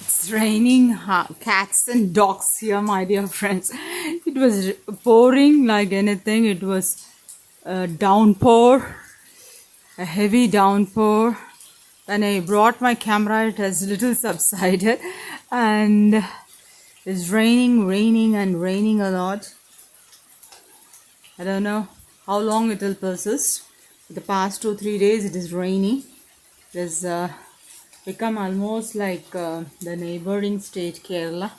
It's raining cats and dogs here, my dear friends. It was pouring like anything. It was a downpour, a heavy downpour. When I brought my camera, it has little subsided, and it's raining, and raining a lot. I don't know how long it will persist. The past 2-3 days, it is raining. It has become almost like the neighboring state, Kerala.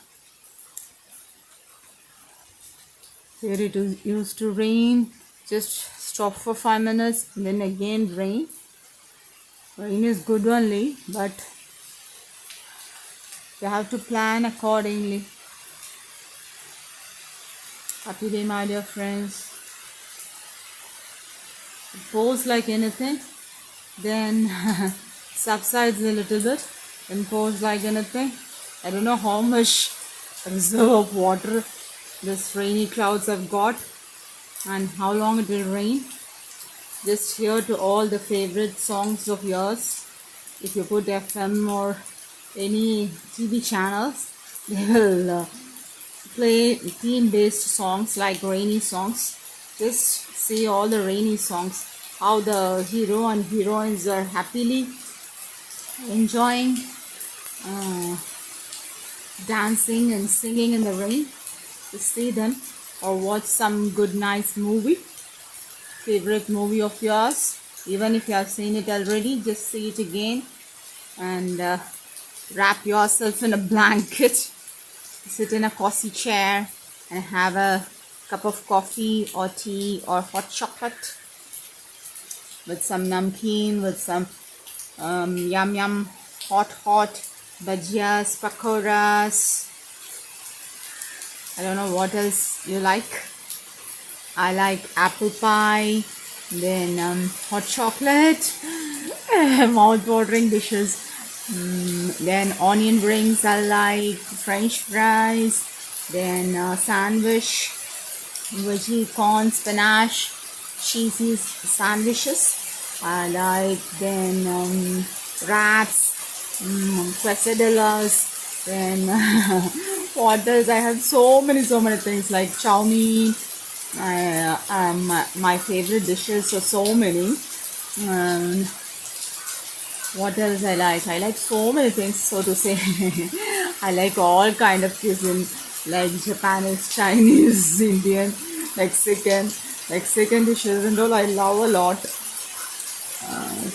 Here it used to rain, just stop for 5 minutes, and then again rain. Rain is good only, but you have to plan accordingly. Happy day, my dear friends. It pours like anything, then subsides a little bit, then pours like anything. I don't know how much reserve of water this rainy clouds have got and how long it will rain. Just here to all the favorite songs of yours. If you put FM or any TV channels, they will play theme-based songs like rainy songs. Just see all the rainy songs, how the hero and heroines are happily enjoying dancing and singing in the rain. To see them or watch some good nice movie, favorite movie of yours. Even if you have seen it already, just see it again and wrap yourself in a blanket, sit in a cozy chair and have a cup of coffee or tea or hot chocolate with some namkeen, with some yum hot bhajiyas, pakoras. I don't know what else you like. I like apple pie, then hot chocolate, mouth-watering dishes. Then onion rings I like, French fries, then sandwich, veggie corn, spinach, cheesy sandwiches. I like then wraps, quesadillas, then what else? I have so many things like chow mein. My favorite dishes are so many. What else I like? I like so many things, so to say. I like all kind of cuisine, like Japanese, Chinese, Indian, Mexican dishes and all. I love a lot.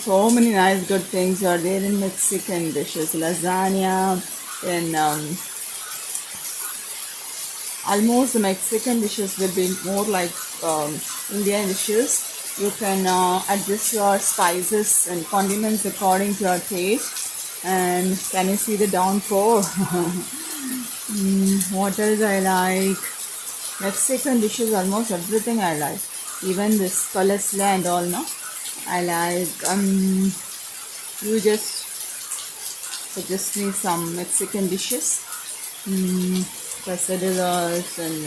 So many nice good things are there in Mexican dishes. Lasagna and almost the Mexican dishes will be more like Indian dishes. You can adjust your spices and condiments according to your taste. And can you see the downpour? What else I like? Mexican dishes, almost everything I like. Even this coleslaw and all, no? I like, you just suggest me some Mexican dishes. Quesadillas and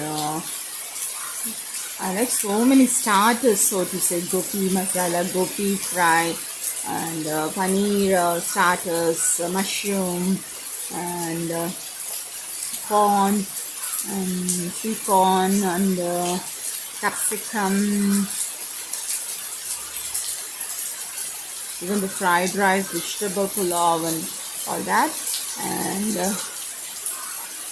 I like so many starters, so to say. Gopi masala, gopi fry, and paneer starters, mushroom, and corn, and sweet corn, and capsicum. Even the fried rice, vegetable pulao, and all that. And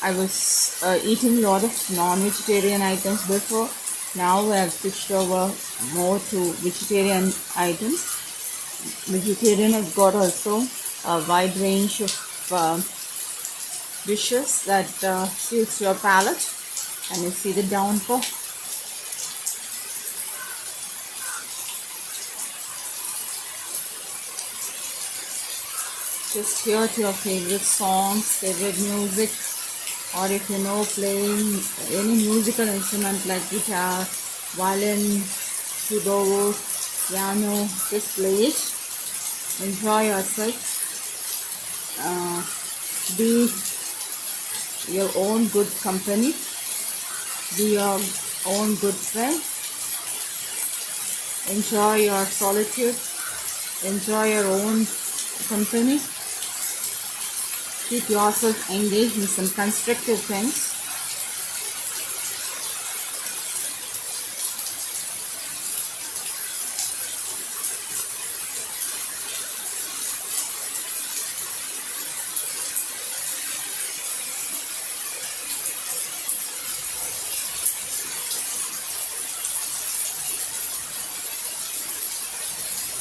I was eating a lot of non-vegetarian items before. Now I have switched over more to vegetarian items. Vegetarian has got also a wide range of dishes that suits your palate. And you see the downpour. Just hear to your favorite songs, favorite music. Or if you know playing any musical instrument like guitar, violin, keyboard, piano, just play it. Enjoy yourself. Be your own good company. Be your own good friend. Enjoy your solitude. Enjoy your own company. Keep yourself engaged in some constructive things.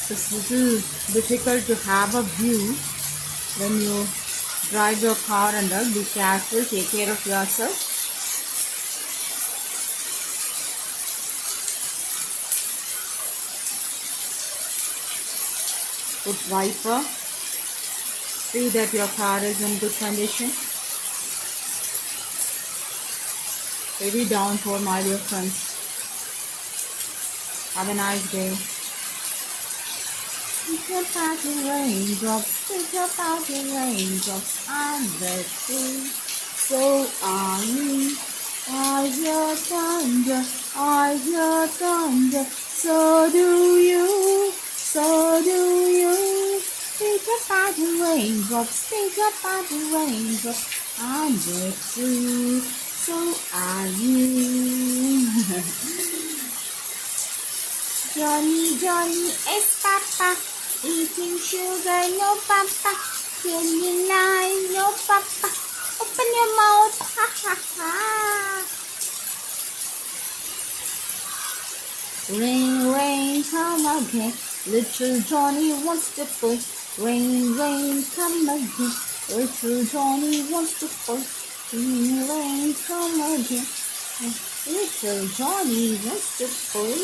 It's a little difficult to have a view when you drive your car and all. Be careful, take care of yourself. Put wiper. See that your car is in good condition. Heavy downpour, my dear friends. Have a nice day. Think about the raindrops, think about the raindrops, I'm ready. So are you. I hear thunder, I hear thunder, so do you, so do you. Think about the raindrops, think about the raindrops, I'm wet too, so are you. Johnny, Johnny is Papa, eating sugar, no Papa, candy line, no Papa, open your mouth, ha ha ha. Rain, rain, come again, little Johnny wants to play. Rain, rain, come again, little Johnny wants to play. Rain, rain, come again. Little Johnny wants to play.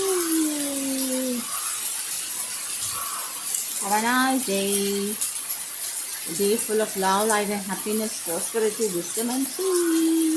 Have a nice day. A day full of love, light and happiness, prosperity, wisdom and peace.